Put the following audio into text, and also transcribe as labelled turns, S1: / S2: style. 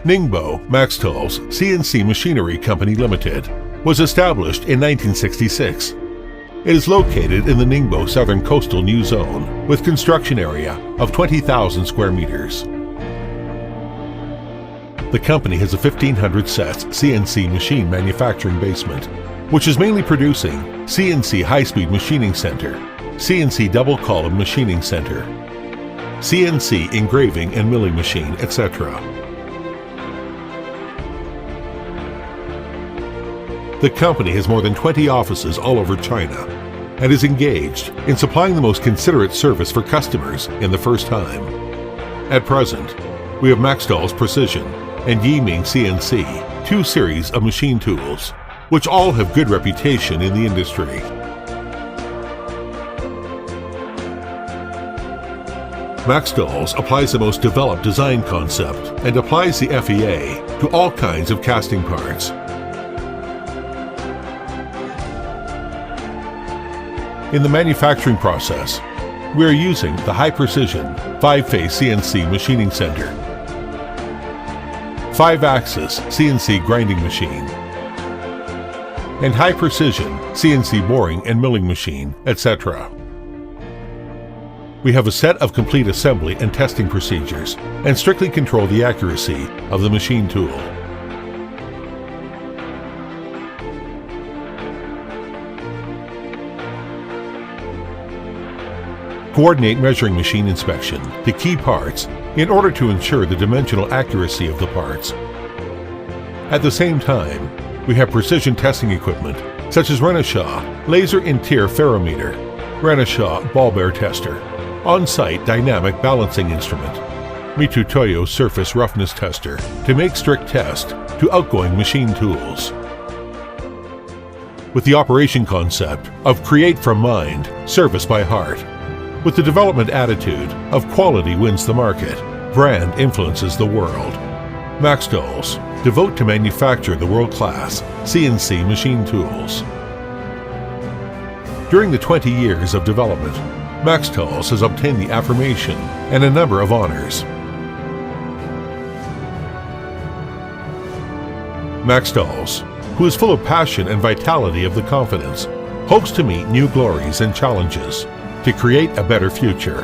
S1: Ningbo Maxtors CNC Machinery Company Limited was established in 1966. It is located in the Ningbo Southern Coastal New Zone with construction area of 20,000 square meters. The company has a 1,500 sets CNC machine manufacturing basement, which is mainly producing CNC high-speed machining center, CNC double-column machining center, CNC engraving and milling machine, etc. The company has more than 20 offices all over China and is engaged in supplying the most considerate service for customers in the first time. At present, we have Maxtors Precision and Yiming CNC, two series of machine tools, which all have good reputation in the industry. Maxtors applies the most developed design concept and applies the FEA to all kinds of casting parts. In the manufacturing process, we are using the high-precision 5-phase CNC machining center, 5-axis CNC grinding machine, and high-precision CNC boring and milling machine, etc. We have a set of complete assembly and testing procedures and strictly control the accuracy of the machine tool. Coordinate measuring machine inspection to key parts in order to ensure the dimensional accuracy of the parts. At the same time, we have precision testing equipment such as Renishaw laser interferometer, Renishaw ball bear tester, on-site dynamic balancing instrument, Mitutoyo surface roughness tester to make strict test to outgoing machine tools. With the operation concept of create from mind, service by heart, with the development attitude of quality wins the market, brand influences the world, Maxtors devote to manufacture the world-class CNC machine tools. During the 20 years of development, Maxtors has obtained the affirmation and a number of honors. Maxtors, who is full of passion and vitality of the confidence, hopes to meet new glories and challenges to create a better future